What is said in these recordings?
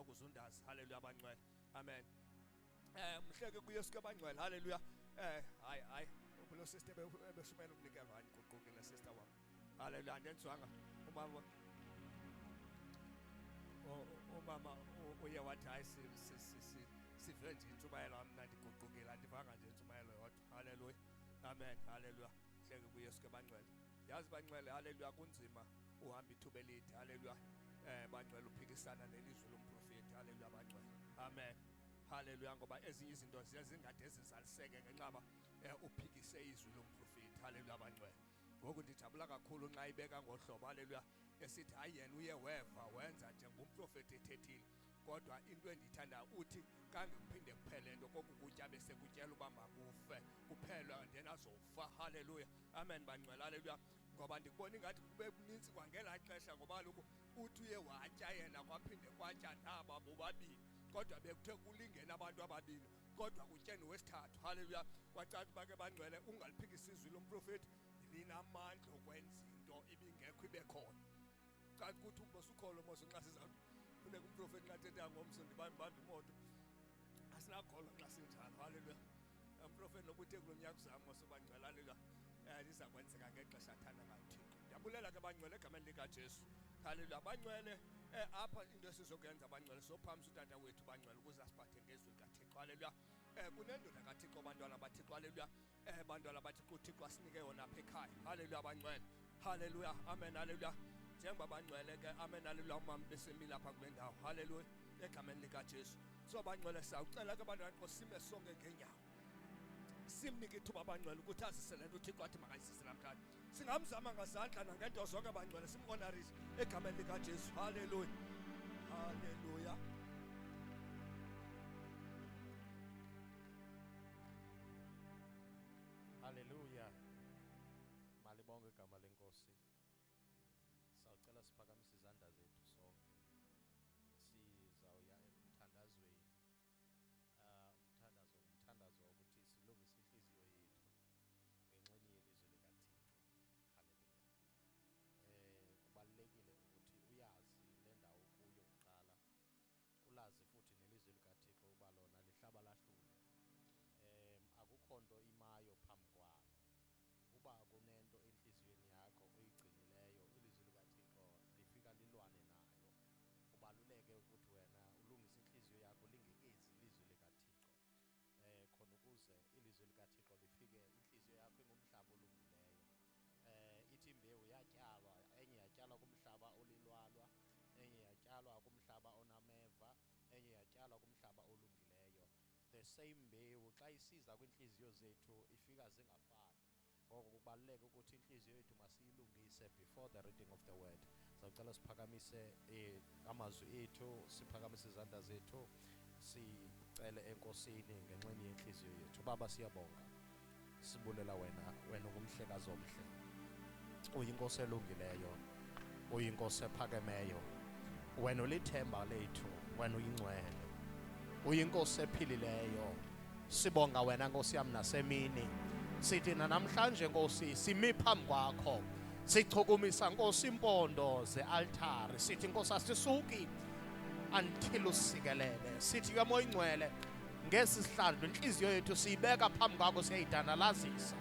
ukuzundaza. Haleluya abangcwele. Amen. Mhleke kuYesu kabangcwele. Haleluya. Hayi ubulo sister beshumela ukunikela hani kuqukile sister wami. Haleluya. Andenzwanga umama uye wathi hayi sive nje intshumayelo amnandi kuqukile andivanga nje intshumayelo yodwa. Haleluya. Amen. Haleluya. Mhleke kuYesu kabangcwele. Yazi bangcwele. Haleluya. Kunzima uhamba ithuba elide. Haleluya. Bangcwele uphikisana nelizwi lomprofeti. Haleluya bangcwele. Amen. Haleluya. Ngoba ezinye izinto zingade zizaliseke ngenxa uphikise izwi lomprofeti. Haleluya bangcwele. Ngoku ndijabula kakhulu nxa ibeka ngohlobo. Haleluya. Esithi hayi yena uye weva wenza njengomprofeti ethethile. Kodwa into endiyithanda uthi kange kuphinde kuphele into kokukutya bese kutyela uba makufe kuphela ndena azofa. Haleluya. Amen bangcwele. Haleluya. Ngoba ndikubona ingathi kube kuninzi kwangela xesha ngoba lokhu uthi uye watya yena kwaphinde kwatya naba bobabili kodwa bekuthe kulingena abantu ababili kodwa kutyeni wesithathu. Haleluya. Kwacaca uba ke bangcwele ungaliphikisa izwi lomprofeti linamandla okwenza into ibingekho ibe khona. Kanti kuthi ubosukholo mose nxa sizawuthi funeka umprofeti nxa thetha ngomso ndibamba imoto asinakholwa nxa sinjalo. Haleluya. Umprofeti nobuthe kulo nyaka uzamo sobangcwele. Haleluya. Liza kwenzeka ngexesha athanda ngalo Thixo. Ndiyabulela ke bangcwele egameni likaJesu. Haleluya. Bangcwele apha into esizokuyenza bangcwele sophamisa utata wethu bangcwele ukuze asiphathe ngezwi likaThixo. Haleluya. Kunendoda kaThixo bantwana baThixo. Haleluya. Bantwana baThixo uThixo asinike yona apha ekhaya. Haleluya bangcwele. Haleluya. Amen. Haleluya. Njengoba bangcwele ke amen. Haleluya. Umama besemile apha kule ndawo. Haleluya. Egameni likaJesu. So bangcwele sawucela ke bantwana baThixo sime sonke ngenyawo. Simnike ithuba bangcwele ukuthi azisele nto uThixo athi makayisise namhlanje. Singamzama ngazandla nangento zonke bangcwele simhonorise egameni likaJesu. Haleluya. Haleluya. Haleluya. Malibonke igama lenkosi. Sawucela siphakamise izandla zethu sonke. Sizawuya emthandazweni. Umthandazo ukuthi silungise inhliziyo yethu ngenxeni yelizwi likaThixo. Haleluya. Kubalulekile ukuthi uyazi le ndawo kuyo kuqala. Ulazi futhi nelizwi likaThixo uba lona lihlaba lahlule. Akukho nto imayo phambi kwalo. Uba kunento enhliziyweni yakho oyigcinileyo ilizwi likaThixo lifika lilwane nayo. Kubaluleke ukuthi wena ulungise inhliziyo yakho lingekezi ilizwi likaThixo. Khona ukuze ilizwi likaThixo lifike inhliziyo yakho ingumhlaba olungileyo. Ithi imbewu yatyalwa, enye yatyalwa kumhlaba olilwalwa, enye yatyalwa kumhlaba onameva, enye yatyalwa kumhlaba olungileyo. The same mbewu xa isiza kwinhliziyo zethu ifika zingafani. Ngoko kubaluleke ukuthi inhliziyo yethu masiyilungise before the reading of the word. Sawucela siphakamise amazwi ethu, siphakamise izandla zethu, sicele enkosini ngenxeni yenhliziyo yethu. Baba siyabonga. Sibulela wena ungumhlekazi omhle. Uyinkosi elungileyo. Uyinkosi ephakemeyo. Wena ulithemba lethu, wena uyingcwele. Uyinkosi ephilileyo. Sibonga wena Nkosi yami nasemini. Sithi namhlanje Nkosi simi phambi kwakho. Sichukumisa Nkosi impondo ze-altari. Sithi Nkosi asisuki until usikelele. Sithi ke Moya Ingcwele ngesihlandlo inhliziyo yethu siyibeka phambi kwakho siyayidanalazisa.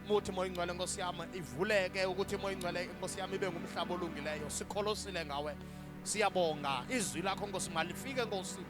Muthi Moya Ingcwele Nkosi yami ivuleke ukuthi Moya Ingcwele Nkosi yami ibe ngumhlaba olungileyo. Sikholosile ngawe. Siyabonga izwi lakho Nkosi malifike Nkosi.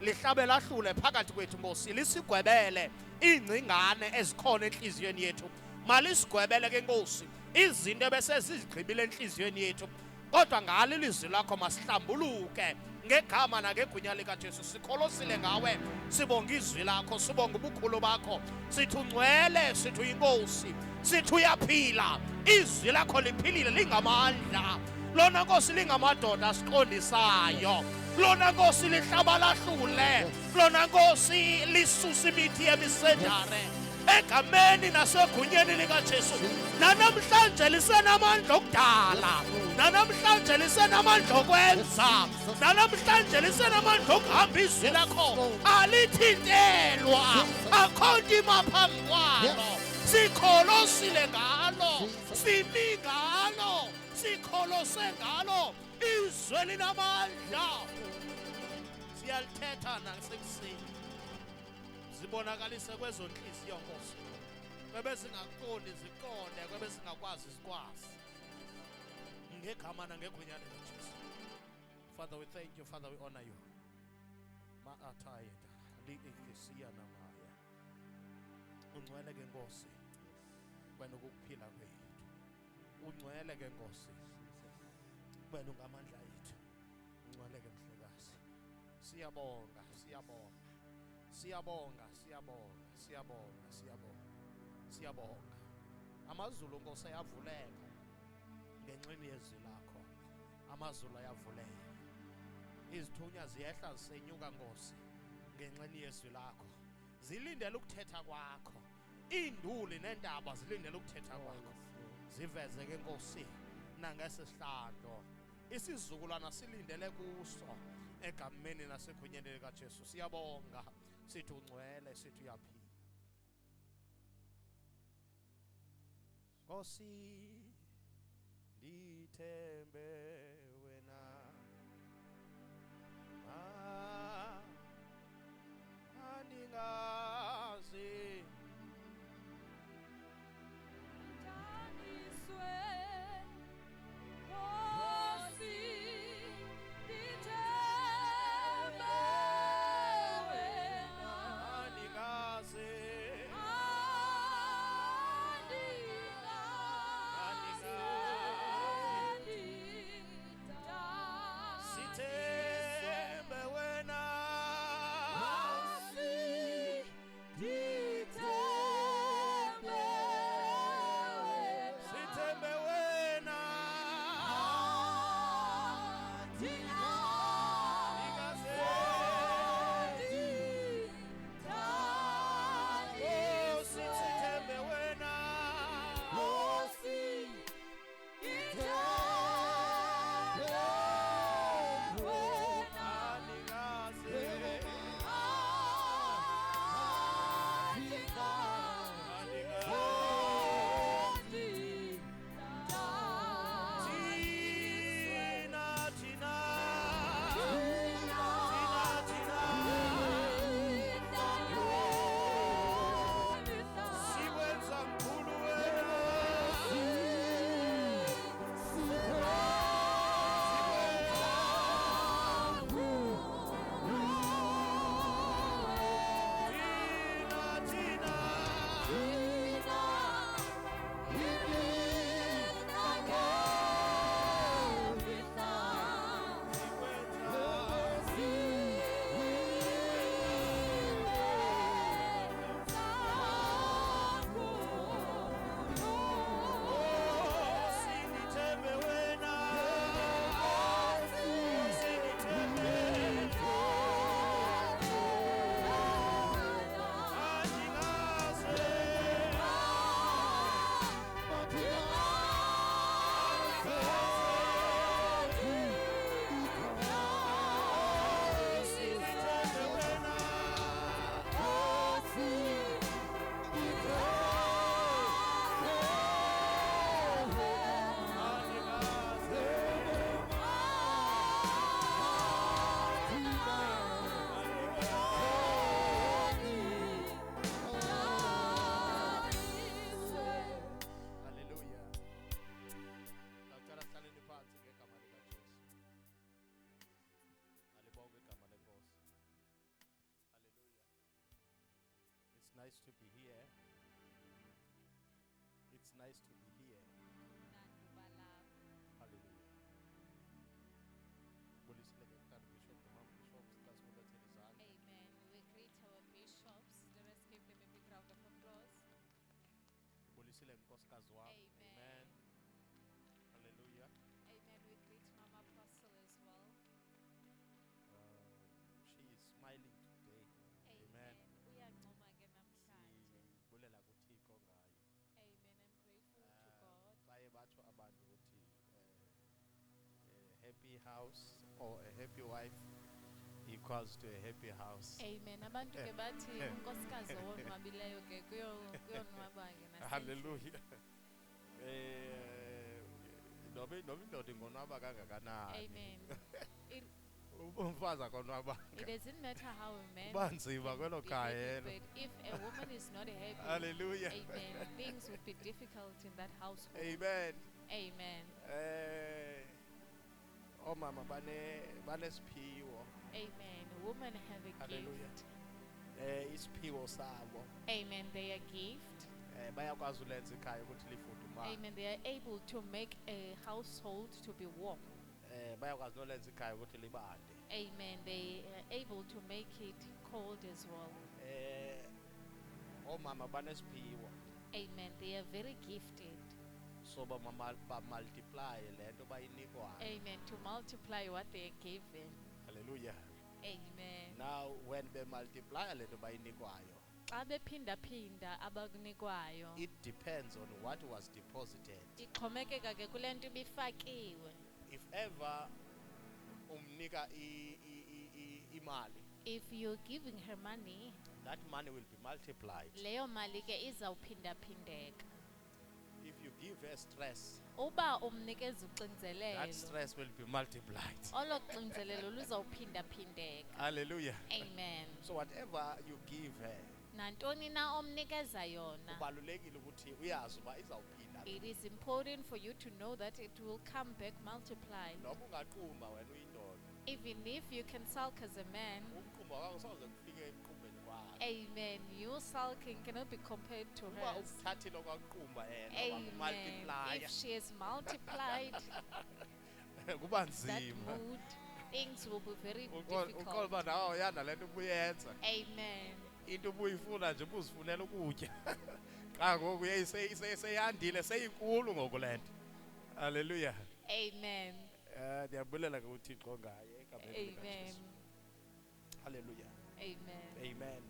Lihlabe lahlule phakathi kwethu Nkosi. Lisigwebele ingcingane ezikhona enhliziyweni yethu. Malisigwebele ke Nkosi izinto ebese sizigqibile enhliziyweni yethu. Kodwa ngalo ilizwi lakho masihlambuluke ngegama nangegunya likaJesu. Sikholosile ngawe. Sibonga izwi lakho, sibonga ubukhulu bakho. Sithi ungcwele, sithi uyinkosi, sithi uyaphila. Izwi lakho liphilile lingamandla. Lona Nkosi lingamadoda asiqondisayo. Lona Nkosi lihlaba lahlule. Lona Nkosi lisusa imithi yemisedare egameni nasegunyeni likaJesu. Nanamhlanje lisenamandla okudala. Nanamhlanje lisenamandla okwenza. Nanamhlanje lisenamandla okuhamba izwi lakho alithintelwa. Akho nto ima phambi kwalo. Sikholosile ngalo. Simi ngalo. Sikholose ngalo. Izwi linamandla. siyalithetha nasekuseni zibonakalise kwezo nhliziyo Nkosi kwebe singaqondi ziqonde kwebe singakwazi zikwazi ngegama nangegwinya likaJesu. Father, we thank you. Father, we honor you. Maatayeda liikisiya namaya ungcwele ke Nkosi wena ukuphila kwethu, ungcwele ke Nkosi wena ungamandla ethu, ungcwele ke Mhlekazi. Siyabonga, siyabonga, siyabonga, siyabonga, siyabonga, siyabonga, siyabonga. Amazulu Nkosi ayavuleka ngenxeni yezwi lakho, amazulu ayavuleka, izithunya ziyehla zisenyuka Nkosi ngenxeni yezwi lakho, zilindele ukuthetha kwakho, iinduli neentaba zilindele ukuthetha kwakho, ziveze ke Nkosi nangesihlandlo isizukulwana silindele kuso egameni nasekhunyeni likaJesu. Siyabonga, sithi ungcwele, sithi uyaphila. Nkosi ndithembe wena, andingazi nice to be here. It's nice to be here. Hallelujah. Amen. We greet our bishops. Let us give them a big round of applause. Amen. Amen. Hallelujah. Amen. We greet Mama Apostle as well. She is smiling today. Amen. Uyancoma ke namhlanje. Sibulela kuThixo ngayo. Amen. I'm grateful to God. Baye batsho abantu ukuthi a happy house or a happy wife equals to a happy house. Amen. Abantu ke bathi unkosikazi owonwabileyo ke kuyonwaba ke nasendlini. Hallelujah. Nobe indoda ingonwaba kangakanani. Amen. umfazi akonwabanga It doesn't matter how a man kuba nzima can kwelo be khaya happy, elo. but if a woman is not happy, Hallelujah. amen, things will be difficult in that household. Amen. Amen. Omama banesiphiwo. Amen. Women have a Hallelujah. gift. Isiphiwo sabo. Amen. Their gift. Bayakwazi ulenza ikhaya ukuthi lifudumale. Amen. They are able to make a household to be warm. Bayakwazi nolenza ikhaya ukuthi libande. Amen. They are able to make it cold as well. Omama banesiphiwo. Amen. They are very gifted. So ba multiply lento bayinikwayo. Amen. To multiply what they are given. Hallelujah. Amen. Now when they multiply lento bayinikwayo, Xa bephinda-phinda abakunikwayo, it depends on what was deposited. ixhomekeka ke kule nto ibifakiwe. If ever umnika imali, If you're giving her money, that money will be multiplied. leyo mali ke izawuphinda-phindeka. If you give her stress, Uba umnikeza that uxinzelelo, stress will be multiplied. olo xinzelelo luzawuphinda-phindeka. Hallelujah. Amen. So whatever you give her, Nantoni na omnikeza yona, kubalulekile ukuthi uyazi uba izawuphinda. it is important for you to know that it will come back multiplied. Noma ungaqumba wena uyindoda, Even if you can sulk as a man, ukuqumba kwakho soze kufike ekuqumbeni kwakho. amen, your sulking cannot be compared to Uba hers. ukuthathile kwaqumba yena Amen. wakumultiply. If she has multiplied Kuba that nzima. mood, things will be very Uqola difficult. uba nawe uyanda lento ubuyenza. Amen. Into ubuyifuna nje ubuzifunela ukutya. Xa ngoku seyandile seyinkulu ngoku lento. Hallelujah. Amen. Ndiyabulela ke uThixo ngaye egameni likaJesu. Amen. Hallelujah. Amen. Amen.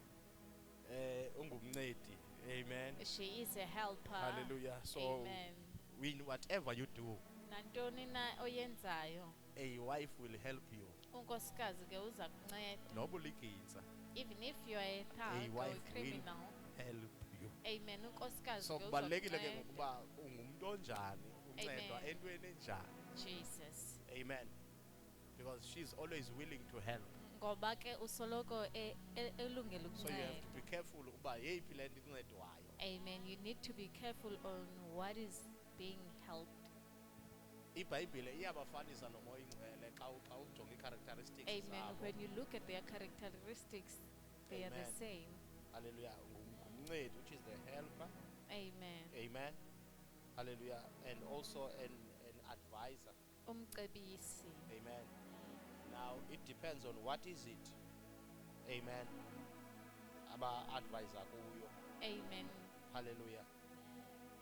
Ungumncedi. Amen. She is a helper. Hallelujah. So Amen. in whatever you do, Nantoni na oyenzayo, a wife will help you. unkosikazi ke uza kunceda. Noba uligintsa, Even if you are a thug or wife a will criminal. help you. Amen. Unkosikazi So ke kubalulekile ke uzokunceda. ngokuba ungumntu onjani, uncedwa Amen. entweni enjani. Jesus. Amen. Because she's always willing to help. Ngoba ke usoloko elungele So you have ukunceda. to be careful ukuba yeyiphi le nto incedwayo. Amen. You need to be careful on what is being helped. iBhayibhile iyabafanisa nomoya ingcwele xa ujonga ii-characteristics Amen. zabo. When you look at their characteristics, they are the Amen. same. Hallelujah. Ngumncedi, which is the helper. Amen. Amen. Hallelujah. And also an advisor. Umcebisi. Amen. Now it depends on what is it. Amen. Aba-advisor kuyo. Amen. Hallelujah.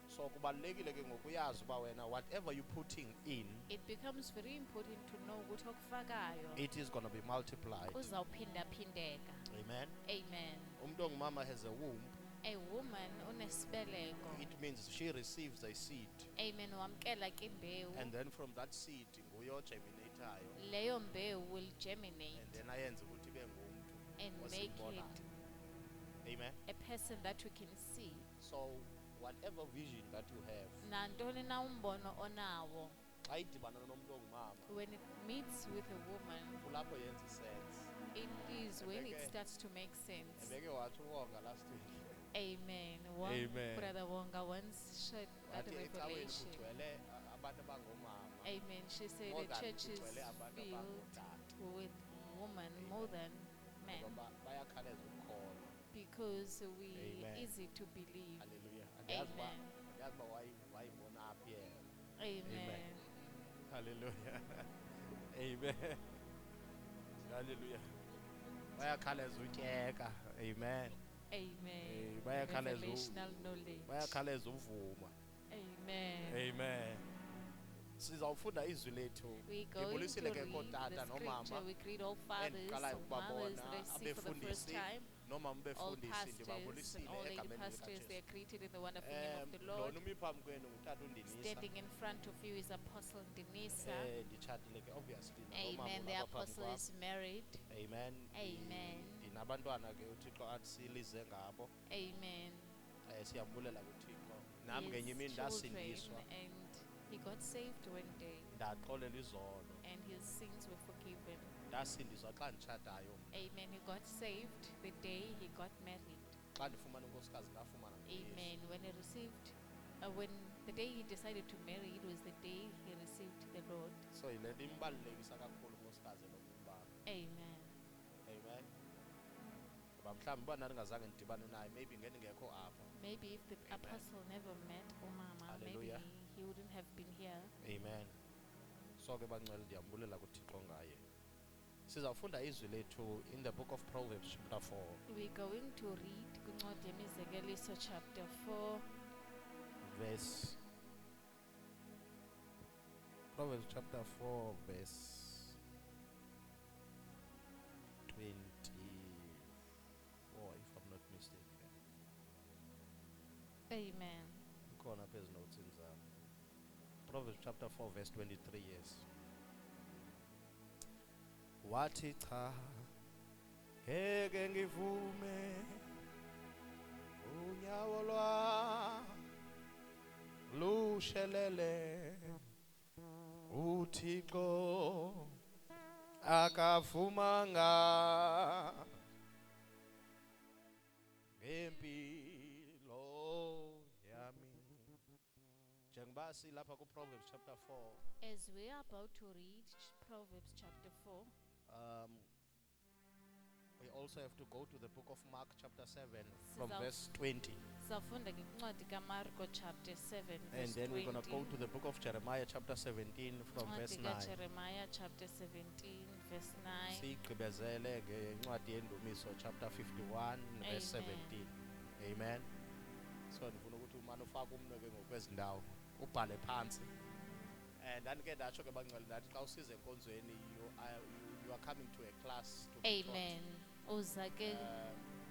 So kubalulekile ke ngokuyazi uba wena whatever you putting in, It becomes very important to know ukuthi okufakayo it is going to be multiplied. uzawuphinda-phindeka. Amen. Amen. Umuntu ongumama has a womb. A woman unesibeleko. It means she receives a seed. Amen. Wamkela ke imbewu. And then from that seed nguye ogerminatayo. Leyo mbewu will germinate And then ayenze ukuthi ibe ngumntu and make osimbonayo. it Amen. a person that you can see. So whatever vision that you have, Nantoni na umbono onawo, xa idibana nomuntu ongumama, when it meets with a woman, kulapho yenza isense. it is when it Ebeke- starts to make sense. Ebeke wathi uwonga last week. Amen. Amen. Brother Wonga once shared that Wathi ecaweni revelation. kugcwele abantu abangomama. Amen. She said More the than church is kugcwele abantu filled abangootata. with women more than men Ngoba bayakhaleza ukukholwa. because we Amen. easy to believe. Hallelujah. Andiyazi uba Amen. wayibona aphi yena. Amen. Hallelujah. Amen. Hallelujah. Bayakhaleza utyeka. Amen. Amen. bayakhaleza Revelational knowledge. bayakhaleza uvuma. Amen. Amen. Sizawufunda izwi lethu. We go into Ngibulisile ke read kootata the scripture. nomama We greet all fathers, endiqalayo all mothers ukubabona, that I see for the first abefundisi, time. nomama All befundisi pastors ndibabulisile and all lady egameni pastors, they likaJesu. are greeted in the wonderful name of the Lord. Lona umi phambi kwenu ngutata uNdinisa. Standing in front of you is Apostle Denisa. Nditshatile ke obviously Amen. The apostle is married. Amen. Amen. Ndinabantwana ke uThixo asilize ngabo. Amen. Siyambulela kuThixo. He Nami ngenye has imini children, ndasindiswa, and he got saved one day, ndaxolela izolo, and his sins were forgiven. ndasindiswa xa nditshatayo mna. Amen. He got saved the day he got married. Xa ndifumana unkosikazi ndafumana nguYesu. Amen. When he received, when the day he decided to marry, it was the day he received the Lord. So yile nto imbalulekisa kakhulu unkosikazi lokuba. Amen. Amen. Ngoba mhlawumbi uba ndandingazange ndidibane naye maybe ngendingekho apha. Maybe if the Amen. apostle never met Umama, maybe Hallelujah. he wouldn't have been here. Amen. So ke bangcwele ndiyambulela kuThixo ngaye. Sizawufunda izwi lethu in the book of Proverbs chapter 4. We're going to read kwincwadi yemizekeliso chapter 4, Verse Proverbs chapter 4 verse 24 if I'm not mistaken. Amen. Khona phezulu notes zami. Proverbs chapter 4 verse 23 yes. Wathi cha ngeke ngivume unyawo lwa lushelele uThixo akavumanga ngempilo yami. Njengoba silapha ku Proverbs chapter 4 As we are about to read Proverbs chapter 4, we also have to go to the book of Mark chapter 7 from Sizawuf- verse 20. safunda ngencwadi kaMarko chapter 7 And verse then we're 20. going to go to the book of Jeremiah chapter 17 from verse Incwadi 9. kaJeremiah chapter 17 verse 9. Sigqibezele ngencwadi yendumiso chapter 51 verse Amen. 17. Amen. So ndifuna ukuthi umane ufake umnwe ke ngokwezindawo ubhale phansi. And andike ndatsho ke bangcwele ndathi xa usize enkonzweni you are coming to a class to be taught. Amen. Uza ke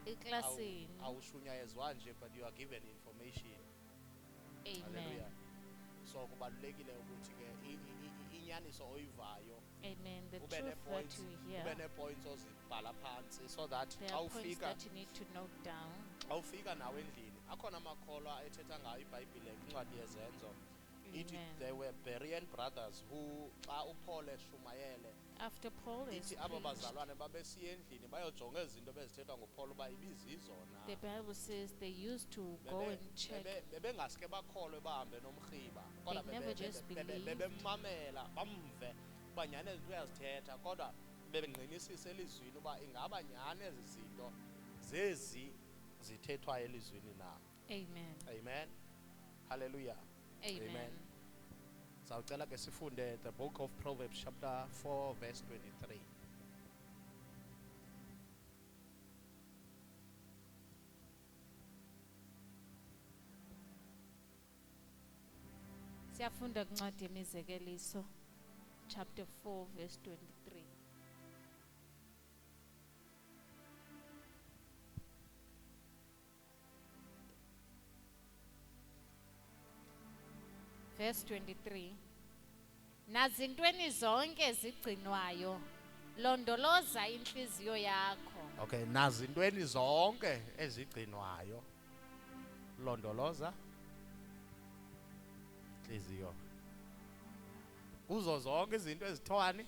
eklasini. Awushunyayezwa nje but you are given information. Amen. Hallelujah. So kubalulekile ukuthi ke inyaniso oyivayo Amen. The ube truth that ne-points you ube hear, ne-points ozibhala phansi so that there xa are points ufika that you need to note down. xa ufika nawe endlini akhona amakholwa ethetha ngayo iBhayibhile kwincwadi yezenzo ithi Amen. there were Berean brothers who xa uPaul eshumayele After Paul is ithi abo preached, bazalwane babesiya endlini bayojonga izinto bezithethwa nguPaul uba ibizizo na. the Bible says they used to go and check. bebengaske bakholwe bahambe nomrhiba kodwa They never just believed. bebemmamela bamve uba nyhani ezi zinto uyazithetha kodwa bebengqinisisa elizwini uba ingaba nyhani ezi zinto zezi zithethwa elizwini na. Amen. Amen. Hallelujah. Amen. Sawucela ke sifunde the book of Proverbs chapter 4 verse 23. Siyafunda kwincwadi yemizekeliso chapter 4 verse 23. Verse 23. Nazintweni zonke zigcinwayo, londoloza inhliziyo yakho. Okay, nazi intweni zonke ezigcinwayo londoloza inhliziyo. Kuzo zonke izinto ezithwani.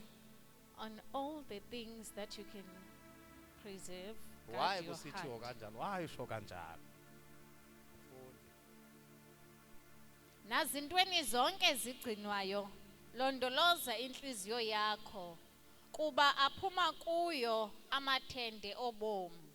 On all the things that you can preserve, Why guard your kusithiwo heart. kanjani? Why usho kanjani? Nazintweni zonke zigcinwayo, londoloza inhliziyo yakho, kuba aphuma kuyo amathende obomi.